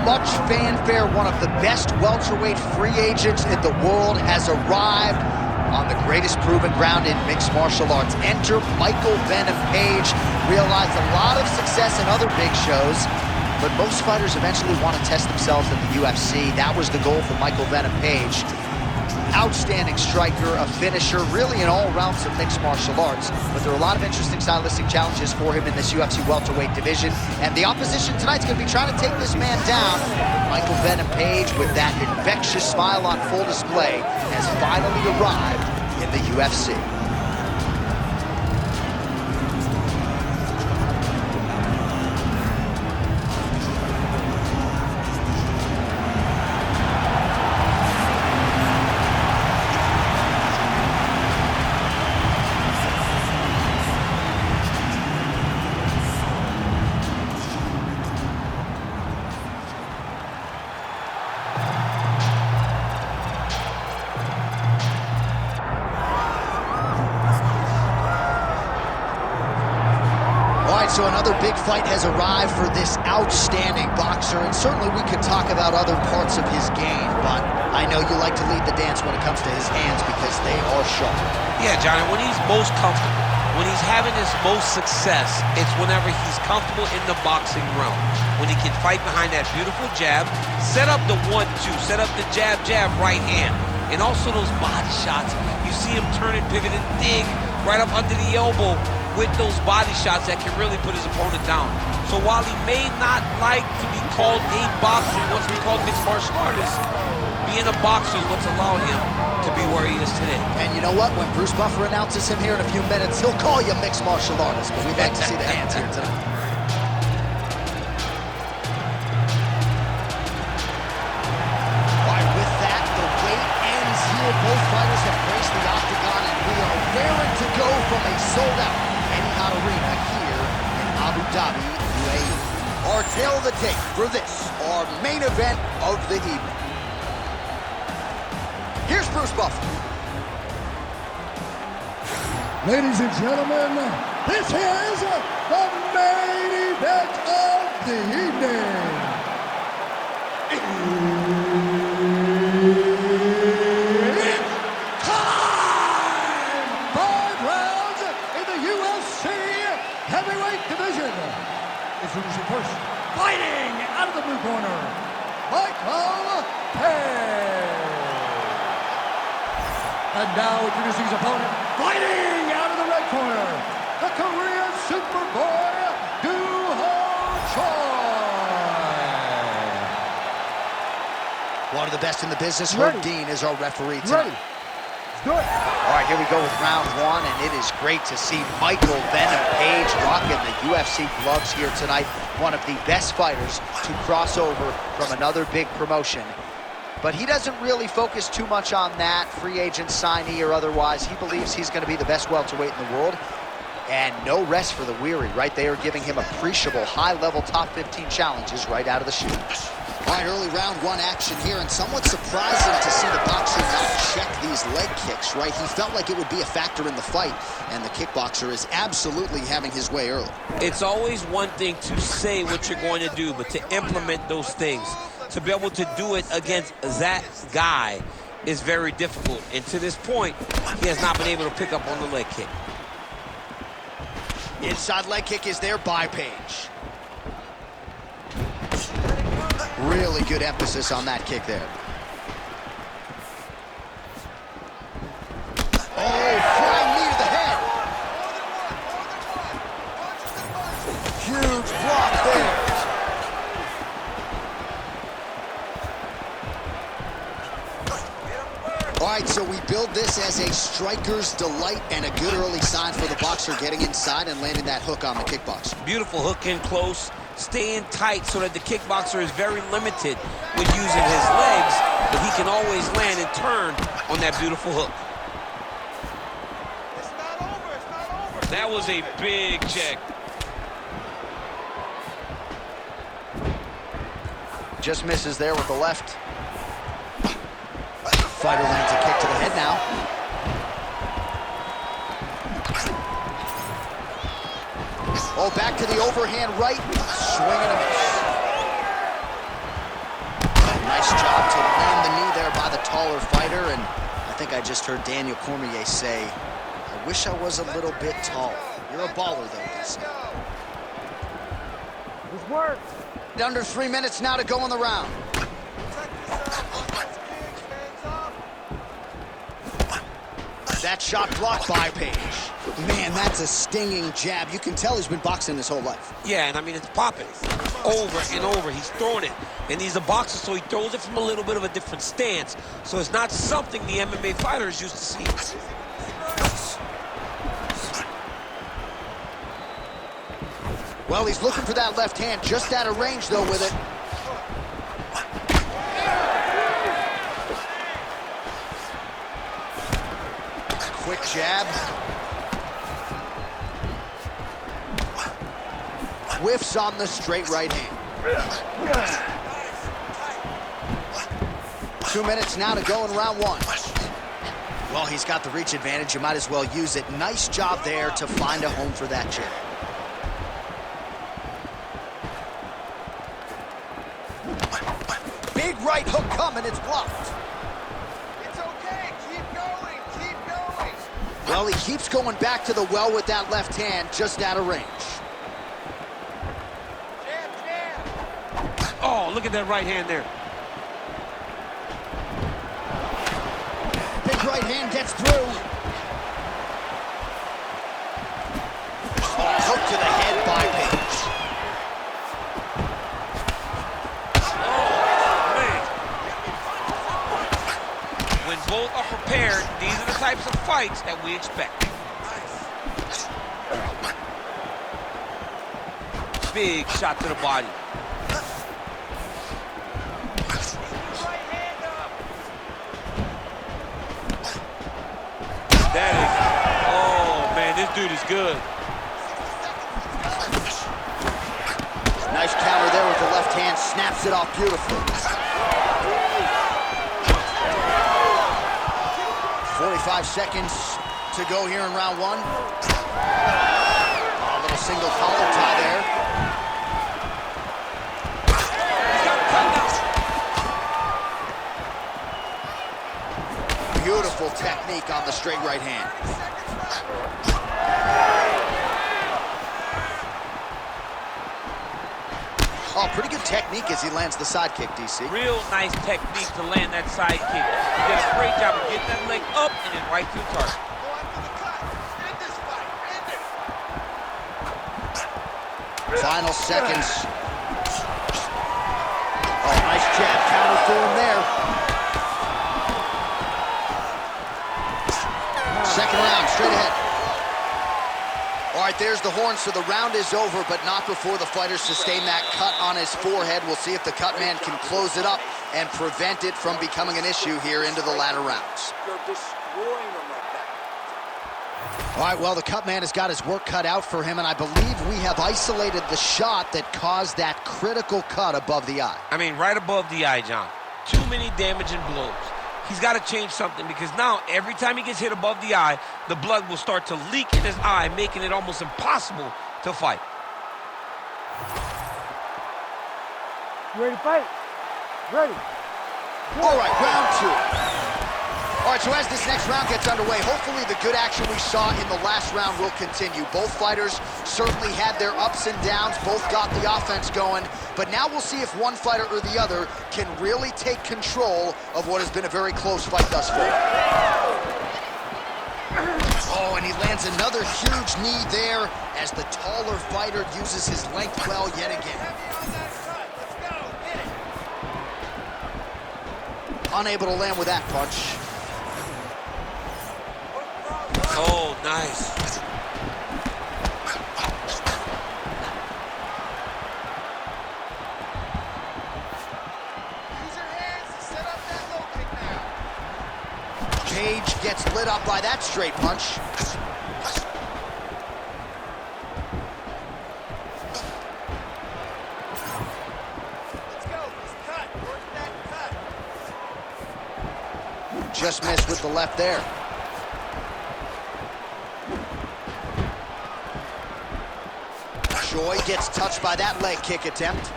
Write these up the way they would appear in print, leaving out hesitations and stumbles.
much fanfare, one of the best welterweight free agents in the world has arrived on the greatest proven ground in mixed martial arts. Enter Michael Venom Page. Realized a lot of success in other big shows, but most fighters eventually want to test themselves at the UFC. That was the goal for Michael Venom Page. Outstanding striker, a finisher, really in all realms of mixed martial arts. But there are a lot of interesting stylistic challenges for him in this UFC welterweight division. And the opposition tonight's going to be trying to take this man down. Michael Venom Page, with that infectious smile on full display, has finally arrived in the UFC. So another big fight has arrived for this outstanding boxer, and certainly we could talk about other parts of his game, but I know you like to lead the dance when it comes to his hands because they are sharp. Yeah, Johnny, when he's most comfortable, when he's having his most success, it's whenever he's comfortable in the boxing realm. When he can fight behind that beautiful jab, set up the 1-2, set up the jab, right hand, and also those body shots. You see him turn and pivot and dig right up under the elbow with those body shots that can really put his opponent down. So while he may not like to be called a boxer, he wants to be called mixed martial artist, being a boxer is what's allowed him to be where he is today. And you know what? When Bruce Buffer announces him here in a few minutes, he'll call you mixed martial artist, but we'd like to see the hands here tonight. All right, with that, the wait ends here. Both fighters have graced the octagon, and we are raring to go from a sold-out Arena here in Abu Dhabi, UAE. Our tale of the tape for this, our main event of the evening. Here's Bruce Buffer. Ladies and gentlemen, this is the main event of the evening. Introducing first, fighting out of the blue corner, Michael Page. And now introducing his opponent, fighting out of the red corner, the Korean Superboy, One of the best in the business, Herb Dean, is our referee tonight. Good. All right, here we go with round one, and it is great to see Michael Venom Page rocking the UFC gloves here tonight. One of the best fighters to cross over from another big promotion. But he doesn't really focus too much on that, free agent signee or otherwise. He believes he's going to be the best welterweight in the world. And no rest for the weary, right? They are giving him appreciable high-level top 15 challenges right out of the chute. All right, early round one action here, and somewhat surprising to see the boxer not check these leg kicks, right? He felt like it would be a factor in the fight, and the kickboxer is absolutely having his way early. It's always one thing to say what you're going to do, but to implement those things, to be able to do it against that guy is very difficult. And to this point, he has not been able to pick up on the leg kick. Inside leg kick is there by Page. Really good emphasis on that kick there. Oh, flying knee to the head. Huge block there. All right, so we build this as a striker's delight and a good early sign for the boxer getting inside and landing that hook on the kickboxer. Beautiful hook in close, staying tight so that the kickboxer is very limited with using his legs, but he can always land and turn on that beautiful hook. It's not over, it's not over. That was a big check. Just misses there with the left. Fighter lands a kick to the head now. Oh, back to the overhand right. Swing and a miss. taller fighter, and I think I just heard Daniel Cormier say, I wish I was a little bit taller. You're a baller, though, DC. This works. Under 3 minutes now to go in the round. That shot blocked by Page. Man, that's a stinging jab. You can tell he's been boxing his whole life. Yeah, and I mean, it's popping over and over. He's throwing it, and he's a boxer, so he throws it from a little bit of a different stance. So it's not something the MMA fighter is used to seeing. Well, he's looking for that left hand, just out of range, though, with it. Quick jab. Whiffs on the straight right hand. 2 minutes now to go in round one. Well, he's got the reach advantage. You might as well use it. Nice job there to find a home for that jab. Big right hook coming, it's blocked. It's okay. Keep going. Keep going. Well, he keeps going back to the well with that left hand, just out of range. Jab, jab. Oh, look at that right hand there. Big right hand gets through. Oh, hook to the head by Page. When both are prepared, these are the types of fights that we expect. Big shot to the body. Right hand up. That is, oh man, this dude is good. Nice counter there with the left hand, snaps it off beautifully. 45 seconds to go here in round one. A little single collar tie there. Beautiful technique on the straight right hand. Oh, pretty good technique as he lands the side kick, DC. Real nice technique to land that side kick. He did a great job of getting that leg up and then right to the target. Go after the cut. End this fight. End it. Final seconds. Oh, nice jab counter for him there. Second round, straight ahead. All right, there's the horn, so the round is over, but not before the fighter sustained that cut on his forehead. We'll see if the cut man can close it up and prevent it from becoming an issue here into the latter rounds. You're destroying them like that. All right, well, the cut man has got his work cut out for him, and I believe we have isolated the shot that caused that critical cut above the eye. I mean, right above the eye, John. Too many damaging blows. He's got to change something because now every time he gets hit above the eye, the blood will start to leak in his eye, making it almost impossible to fight. You ready to fight? Ready. All right, round two. All right, so as this next round gets underway, hopefully the good action we saw in the last round will continue. Both fighters certainly had their ups and downs, both got the offense going, but now we'll see if one fighter or the other can really take control of what has been a very close fight thus far. Oh, and he lands another huge knee there as the taller fighter uses his length well yet again. Let's go. Hit it. Unable to land with that punch. Oh, nice. Use your hands to set up that low kick now. Page gets lit up by that straight punch. Let's go. Just cut. Work that cut. Just missed with the left there. Joy gets touched by that leg kick attempt.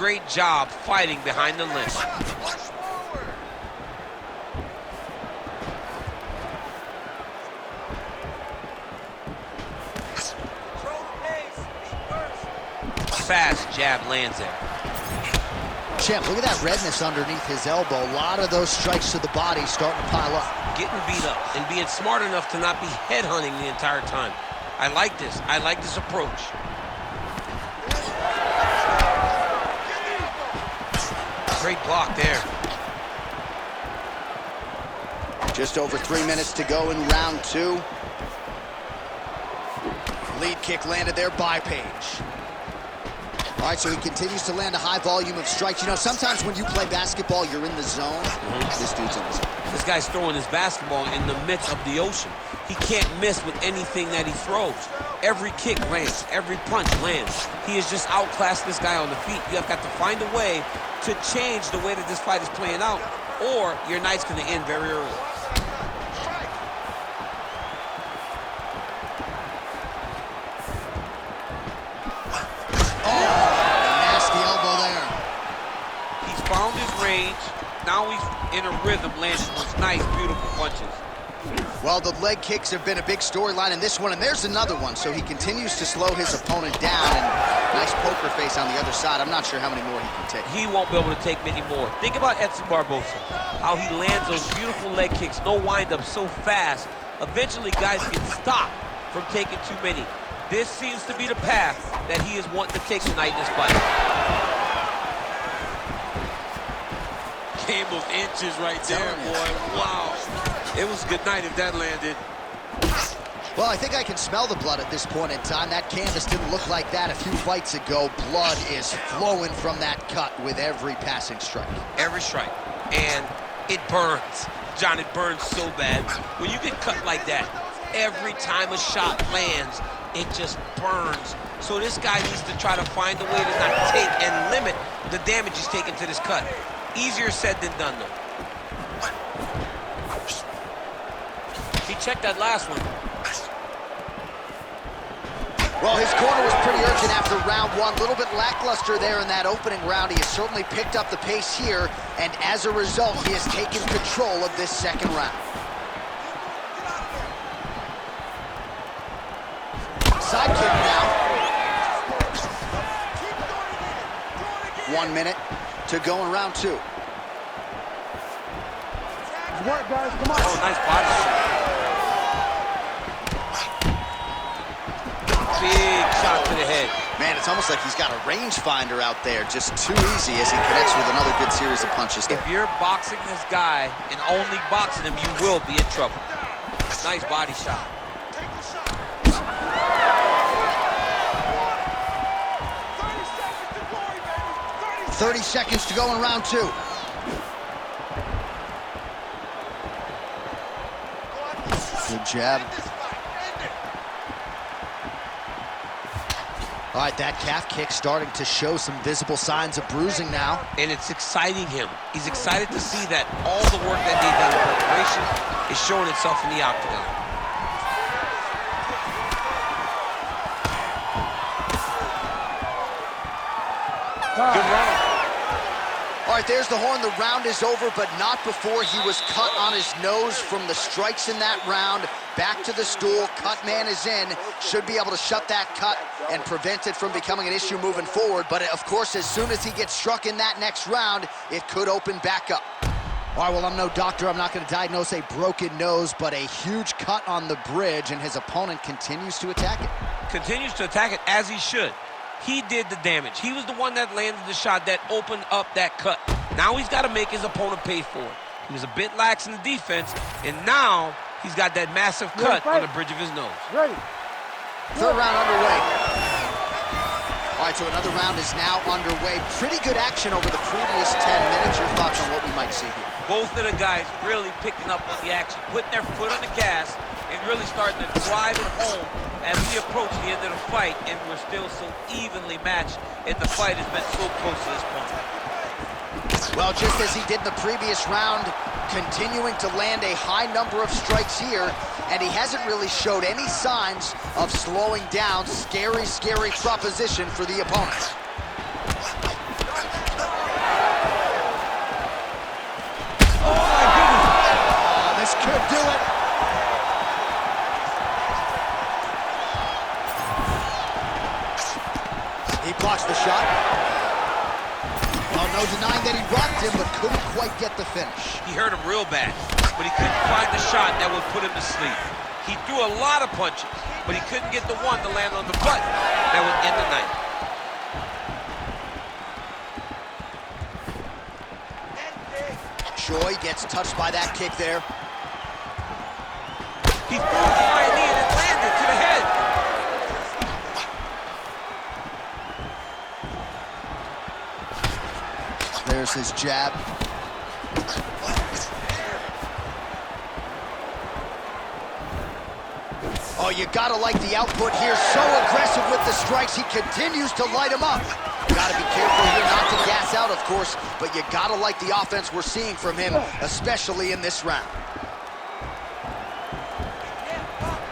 great job fighting behind the limb. Push forward. Control the pace. Be first. Fast jab lands there. Champ, look at that redness underneath his elbow. A lot of those strikes to the body starting to pile up. Getting beat up and being smart enough to not be headhunting the entire time. I like this. I like this approach. Great block there. Just over 3 minutes to go in round 2. Lead kick landed there by Page. All right, so he continues to land a high volume of strikes. You know, sometimes when you play basketball, you're in the zone. This dude's in the zone. This guy's throwing his basketball in the midst of the ocean. He can't miss with anything that he throws. Every kick lands, every punch lands. He has just outclassed this guy on the feet. You have got to find a way to change the way that this fight is playing out, or your night's going to end very early. Found his range. Now he's in a rhythm, landing those nice, beautiful punches. Well, the leg kicks have been a big storyline in this one, and there's another one. So he continues to slow his opponent down, and nice poker face on the other side. I'm not sure how many more he can take. He won't be able to take many more. Think about Edson Barboza, how he lands those beautiful leg kicks, no wind-up, so fast. Eventually, guys get stopped from taking too many. This seems to be the path that he is wanting to take tonight in this fight. Game of inches right there, boy. Wow. It was a good night if that landed. Well, I think I can smell the blood at this point in time. That canvas didn't look like that a few fights ago. Blood is flowing from that cut with every passing strike. Every strike. And it burns. John, it burns so bad. When you get cut like that, every time a shot lands, it just burns. So this guy needs to try to find a way to not take and limit the damage he's taking to this cut. Easier said than done, though. He checked that last one. Well, his corner was pretty urgent after round 1. A little bit lackluster there in that opening round. He has certainly picked up the pace here, and as a result, he has taken control of this second round. Side kick now. 1 minute to go in round 2. Work, guys, come on. Oh, nice body shot. Big shot to the head. Man, it's almost like he's got a rangefinder out there. Just too easy as he connects with another good series of punches there. If you're boxing this guy and only boxing him, you will be in trouble. Nice body shot. 30 seconds to go in round 2. Good jab. All right, that calf kick starting to show some visible signs of bruising now. And it's exciting him. He's excited to see that all the work that they've done in preparation is showing itself in the octagon. Good round. All right, there's the horn. The round is over, but not before he was cut on his nose from the strikes in that round. Back to the stool. Cut man is in. Should be able to shut that cut and prevent it from becoming an issue moving forward. But, of course, as soon as he gets struck in that next round, it could open back up. All right, well, I'm no doctor. I'm not going to diagnose a broken nose, but a huge cut on the bridge, and his opponent continues to attack it. Continues to attack it as he should. He did the damage. He was the one that landed the shot that opened up that cut. Now he's got to make his opponent pay for it. He was a bit lax in the defense, and now he's got that massive cut on the bridge of his nose. Ready. Third round underway. All right, so another round is now underway. Pretty good action over the previous 10 minutes. Your thoughts on what we might see here? Both of the guys really picking up on the action, putting their foot on the gas, and really starting to drive it home as we approach the end of the fight, and we're still so evenly matched, and the fight has been so close to this point. Well, just as he did in the previous round, continuing to land a high number of strikes here, and he hasn't really showed any signs of slowing down. Scary, scary proposition for the opponent. Blocks the shot. Well, no denying that he rocked him, but couldn't quite get the finish. He hurt him real bad, but he couldn't find the shot that would put him to sleep. He threw a lot of punches, but he couldn't get the one to land on the button that would end the night. Choi gets touched by that kick there. He threw a flying knee and it landed to the head. There's his jab. Oh, you gotta like the output here. So aggressive with the strikes. He continues to light him up. Gotta be careful here not to gas out, of course, but you gotta like the offense we're seeing from him, especially in this round.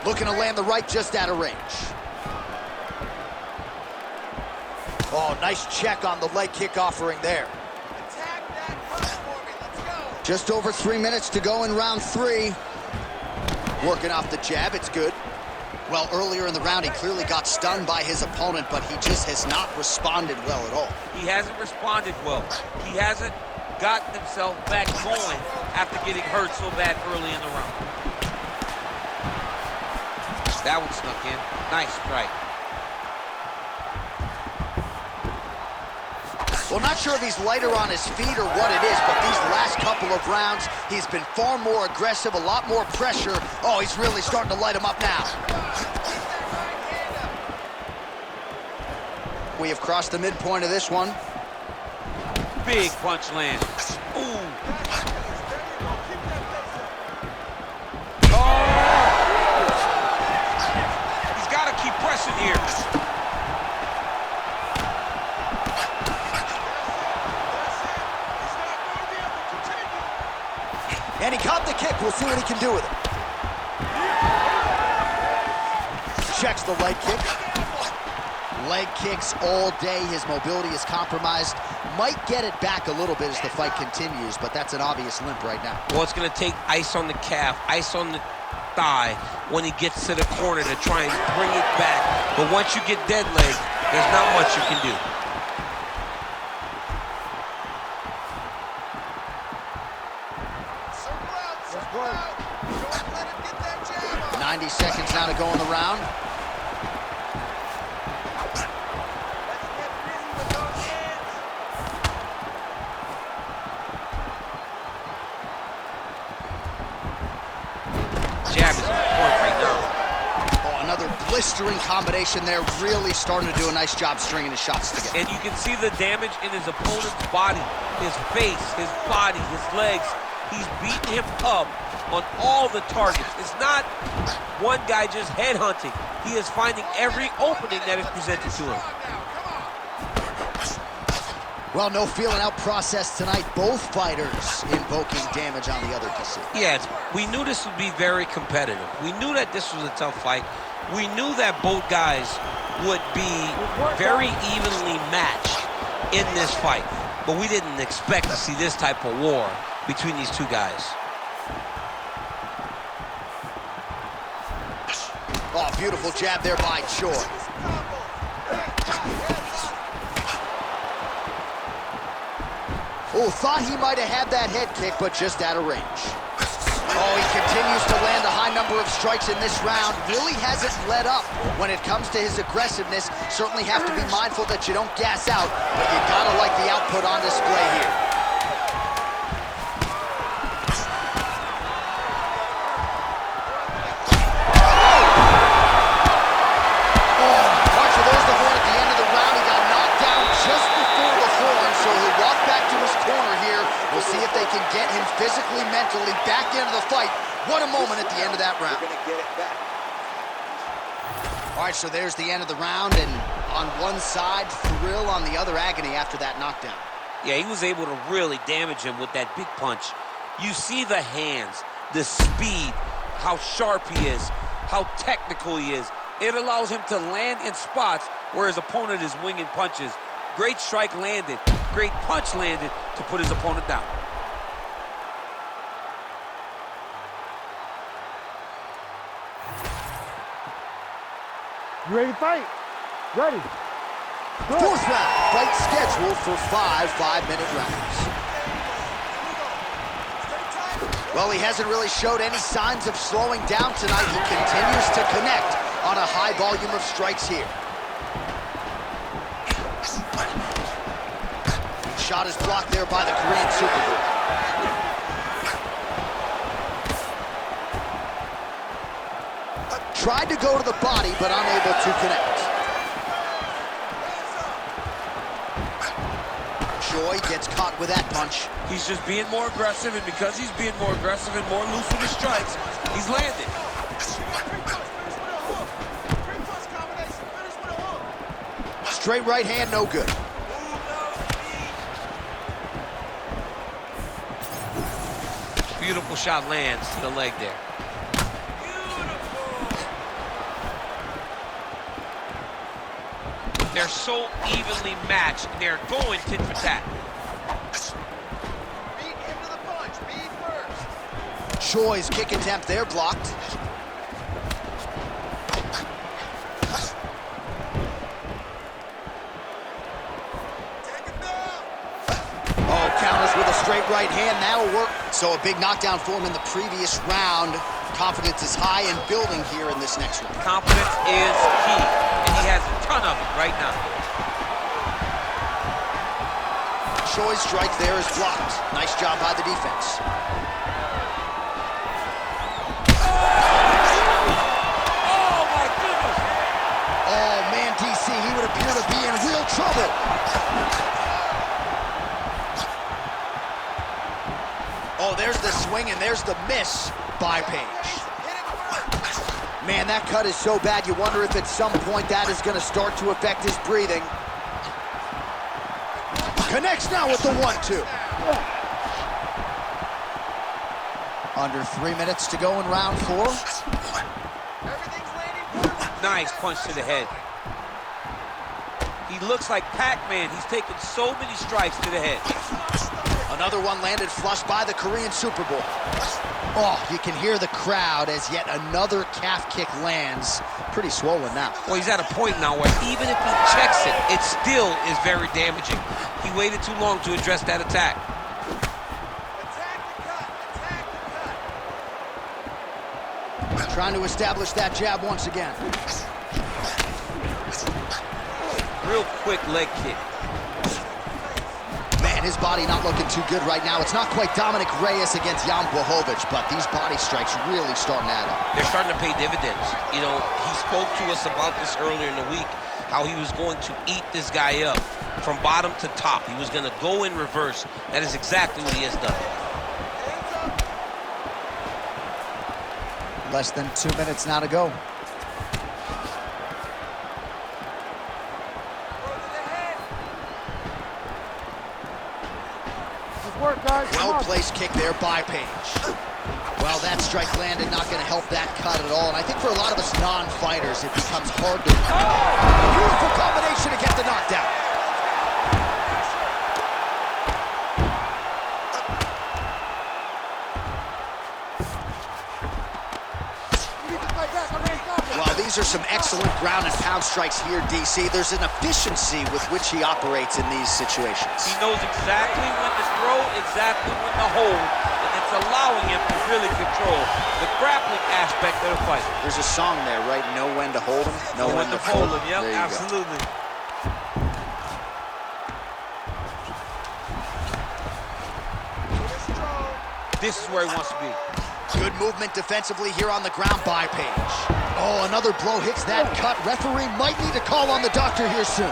Looking to land the right just out of range. Oh, nice check on the leg kick offering there. Attack that punch for me. Let's go. Just over 3 minutes to go in round 3. Working off the jab, it's good. Well, earlier in the round, he clearly got stunned by his opponent, but he just has not responded well at all. He hasn't responded well. He hasn't gotten himself back going after getting hurt so bad early in the round. That one snuck in. Nice strike. Well, not sure if he's lighter on his feet or what it is, but these last couple of rounds, he's been far more aggressive, a lot more pressure. Oh, he's really starting to light him up now. We have crossed the midpoint of this one. Big punch land. Ooh. Oh! He's got to keep pressing here. And he caught the kick. We'll see what he can do with it. Checks the leg kick. Leg kicks all day. His mobility is compromised. Might get it back a little bit as the fight continues, but that's an obvious limp right now. Well, it's going to take ice on the calf, ice on the thigh when he gets to the corner to try and bring it back. But once you get dead leg, there's not much you can do. Circle out. Don't let him get that jab on. 90 seconds now to go in the round. Let's get busy with those hands. Jab is on point right now. Oh, another blistering combination there. Really starting to do a nice job stringing his shots together. And you can see the damage in his opponent's body, his face, his body, his legs. He's beating him up on all the targets. It's not one guy just headhunting. He is finding every opening that is presented to him. Well, no feeling out process tonight. Both fighters invoking damage on the other DC. Yes, we knew this would be very competitive. We knew that this was a tough fight. We knew that both guys would be very evenly matched in this fight. But we didn't expect to see this type of war between these two guys. Oh, beautiful jab there by Choi. Oh, thought he might have had that head kick, but just out of range. Oh, he continues to land a high number of strikes in this round. Really hasn't let up when it comes to his aggressiveness. Certainly have to be mindful that you don't gas out, but you gotta like the output on display here. We'll see if they can get him physically, mentally back into the fight. What a moment at the end of that round. All right, so there's the end of the round, and on one side, thrill, on the other, agony after that knockdown. Yeah, he was able to really damage him with that big punch. You see the hands, the speed, how sharp he is, how technical he is. It allows him to land in spots where his opponent is winging punches. Great strike landed, great punch landed to put his opponent down. You ready to fight? Ready. Fourth round, fight scheduled for 5 5-minute rounds. Well, he hasn't really showed any signs of slowing down tonight. He continues to connect on a high volume of strikes here. Shot is blocked there by the Korean Superboy. Tried to go to the body, but unable to connect. Choi gets caught with that punch. He's just being more aggressive, and because he's being more aggressive and more loose with his strikes, he's landing. Straight right hand, no good. Beautiful shot lands to the leg there. They're so evenly matched, and they're going tit for tat. Beat him to the punch. Beat first. Choi's kick attempt there blocked. Oh, counters with a straight right hand. That'll work. So a big knockdown for him in the previous round. Confidence is high and building here in this next round. Confidence is key, and he has a ton of it right now. Choi's strike there is blocked. Nice job by the defense. Oh, my goodness! Oh, man, DC, he would appear to be in real trouble. Oh, there's the swing, and there's the miss by Page. Man, that cut is so bad, you wonder if at some point that is going to start to affect his breathing. Connects now with the 1-2. Under 3 minutes to go in round 4. Nice punch to the head. He looks like Pac-Man. He's taken so many strikes to the head. Another one landed flush by the Korean Superboy. Oh, you can hear the crowd as yet another calf kick lands. Pretty swollen now. Well, he's at a point now where even if he checks it, it still is very damaging. He waited too long to address that attack. Trying to establish that jab once again. Real quick leg kick. Man, his body not looking too good right now. It's not quite Dominic Reyes against Jan Blachowicz, but these body strikes really starting to add up. They're starting to pay dividends. You know, he spoke to us about this earlier in the week, how he was going to eat this guy up from bottom to top. He was going to go in reverse. That is exactly what he has done. Less than 2 minutes now to go. Well-placed kick there by Page. Well, that strike landed, not going to help that cut at all. And I think for a lot of us non-fighters, it becomes hard to... Beautiful combination to get the knockdown. Well, these are some excellent ground and pound strikes here, DC. There's an efficiency with which he operates in these situations. He knows exactly when to throw, exactly when to hold, and it's allowing him to really control the grappling aspect of the fight. There's a song there, right? Know when to hold him, know when to fold him. Yep, there you absolutely. This is where he wants to be. Good movement defensively here on the ground by Page. Oh, another blow hits that cut. Referee might need to call on the doctor here soon.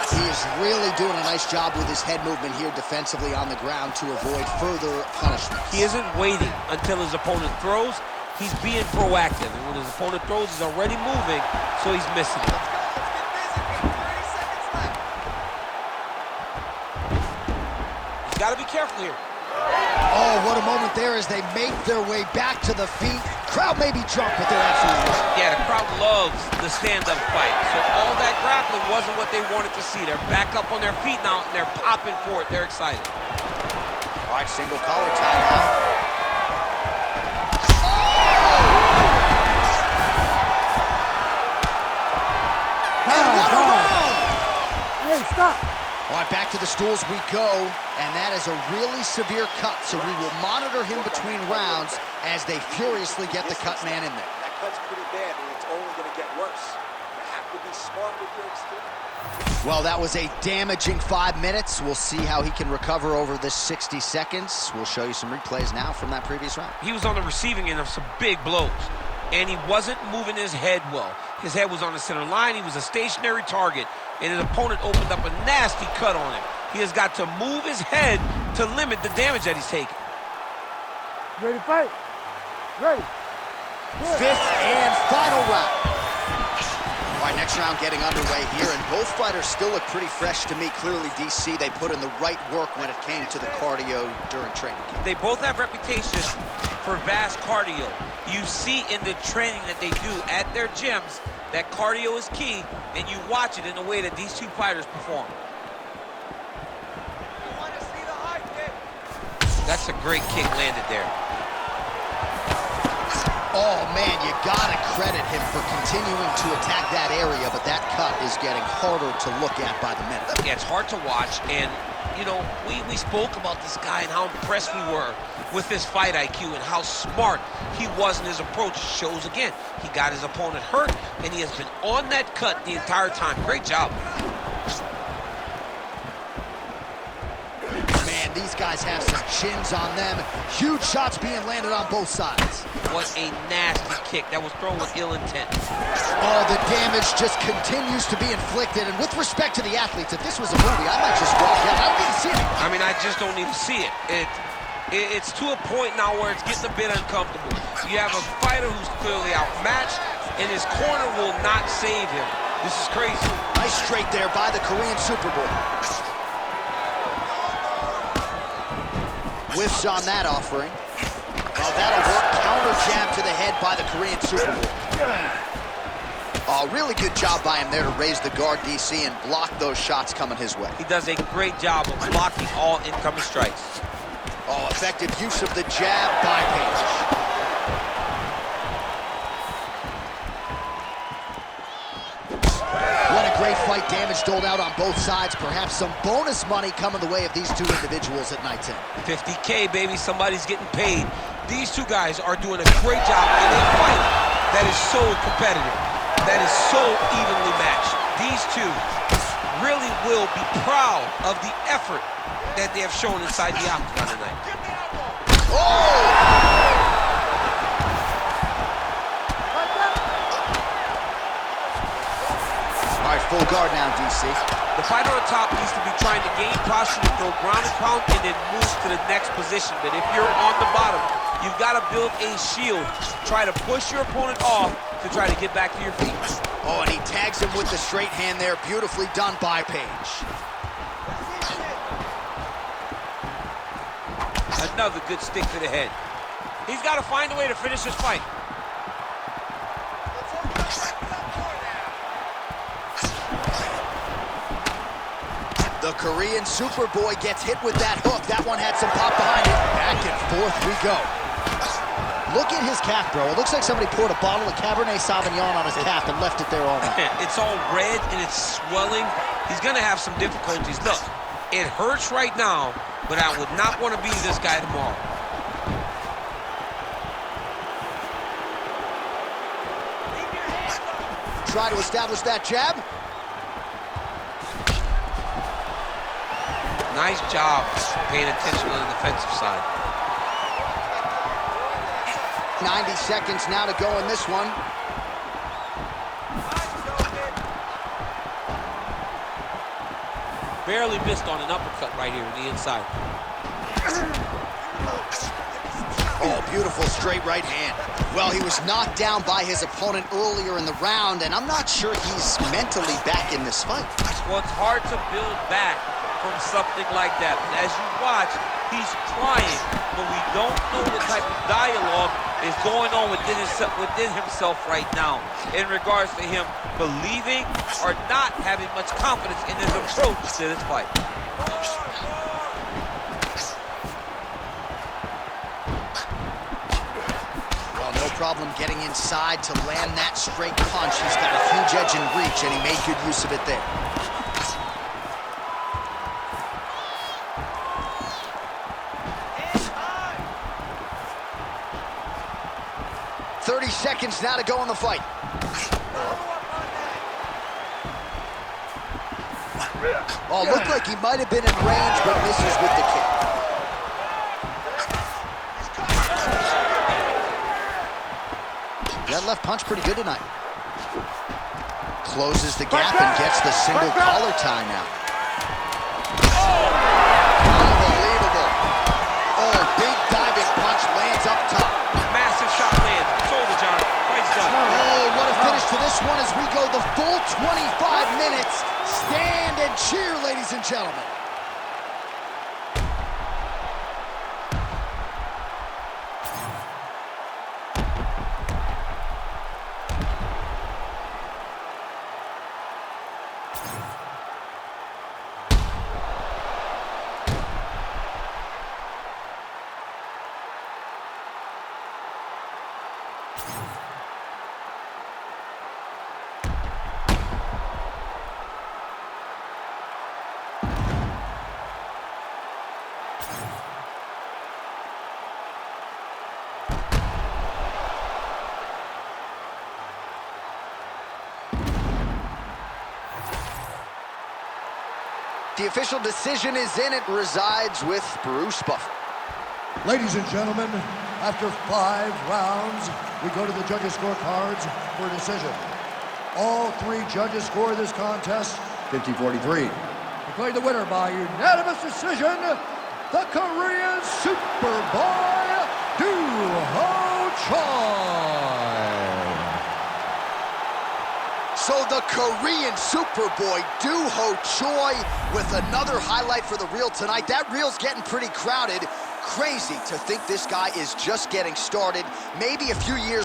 He is really doing a nice job with his head movement here defensively on the ground to avoid further punishment. He isn't waiting until his opponent throws. He's being proactive. And when his opponent throws, he's already moving, so he's missing it. He's got to be careful here. Oh, what a moment there as they make their way back to the feet. Crowd may be drunk, but they're absolutely right. Yeah, the crowd loves the stand-up fight. So all that grappling wasn't what they wanted to see. They're back up on their feet now, and they're popping for it. They're excited. All right, single collar tie now. And what a round! Hey, stop. All right, back to the stools we go, and that is a really severe cut, so we will monitor him between rounds as they furiously get the cut man in there. That cut's pretty bad, and it's only going to get worse. You have to be smart with your experience. Well, that was a damaging 5 minutes. We'll see how he can recover over this 60 seconds. We'll show you some replays now from that previous round. He was on the receiving end of some big blows, and he wasn't moving his head well. His head was on the center line. He was a stationary target, and his opponent opened up a nasty cut on him. He has got to move his head to limit the damage that he's taking. Ready to fight? Ready. Fifth and final round. All right, next round getting underway here, and both fighters still look pretty fresh to me. Clearly, DC, they put in the right work when it came to the cardio during training camp. They both have reputation for vast cardio. You see in the training that they do at their gyms that cardio is key, and you watch it in the way that these two fighters perform. You want to see the high kick? That's a great kick landed there. Oh, man, you gotta credit him for continuing to attack that area, but that cut is getting harder to look at by the minute. Yeah, it's hard to watch, and, you know, we spoke about this guy and how impressed we were with his fight IQ and how smart he was in his approach. Shows again, he got his opponent hurt, and he has been on that cut the entire time. Great job. Man, these guys have some chins on them. Huge shots being landed on both sides. What a nasty kick. That was thrown with ill intent. Oh, the damage just continues to be inflicted. And with respect to the athletes, if this was a movie, I might just walk out. I don't need to see it. I mean, I just don't need to see it. It's to a point now where it's getting a bit uncomfortable. You have a fighter who's clearly outmatched, and his corner will not save him. This is crazy. Nice straight there by the Korean Superboy. Whiffs on that offering. Well, that'll work. Counter jab to the head by the Korean Superboy. Oh, really good job by him there to raise the guard, DC, and block those shots coming his way. He does a great job of blocking all incoming strikes. Oh, effective use of the jab by Page. What a great fight. Damage doled out on both sides. Perhaps some bonus money coming the way of these two individuals at night 10. 50K, baby. Somebody's getting paid. These two guys are doing a great job in a fight that is so competitive, that is so evenly matched. These two really will be proud of the effort that they have shown inside the octagon tonight. Oh! All right, full guard now, DC. The fighter on top needs to be trying to gain posture to throw ground and pound and then move to the next position. But if you're on the bottom, you've got to build a shield. Try to push your opponent off to try to get back to your feet. Oh, and he tags him with the straight hand there. Beautifully done by Page. Another good stick to the head. He's got to find a way to finish this fight. The Korean Superboy gets hit with that hook. That one had some pop behind it. Back and forth we go. Look at his calf, bro. It looks like somebody poured a bottle of Cabernet Sauvignon on his calf and left it there all night. It's all red and it's swelling. He's going to have some difficulties. Look, it hurts right now, but I would not want to be this guy tomorrow. Try to establish that jab. Nice job paying attention on the defensive side. 90 seconds now to go in this one. Barely missed on an uppercut right here on the inside. Oh, beautiful straight right hand. Well, he was knocked down by his opponent earlier in the round, and I'm not sure he's mentally back in this fight. Well, it's hard to build back from something like that. And as you watch, he's trying, but we don't know the type of dialogue is going on within himself right now in regards to him believing or not having much confidence in his approach to this fight. Well, no problem getting inside to land that straight punch. He's got a huge edge in reach, and he made good use of it there. Time. 30 seconds now to go in the fight. Oh, looked like he might have been in range, but misses with the kick. That left punch pretty good tonight. Closes the gap and gets the single collar tie now. Unbelievable. Oh, big diving punch lands up top. Massive shot lands. It's over, John. Fight's done. Oh, what a finish to this one as we go the full 25 minutes. Stand and cheer, ladies and gentlemen. The official decision is in. It resides with Bruce Buffer. Ladies and gentlemen, after 5 rounds, we go to the judges' scorecards for a decision. All 3 judges score this contest 50-43. Declared the winner by unanimous decision, the Korean Superboy, Doo-Ho Choi. So the Korean Superboy, Doo-Ho Choi, with another highlight for the reel tonight. That reel's getting pretty crowded. Crazy to think this guy is just getting started. Maybe a few years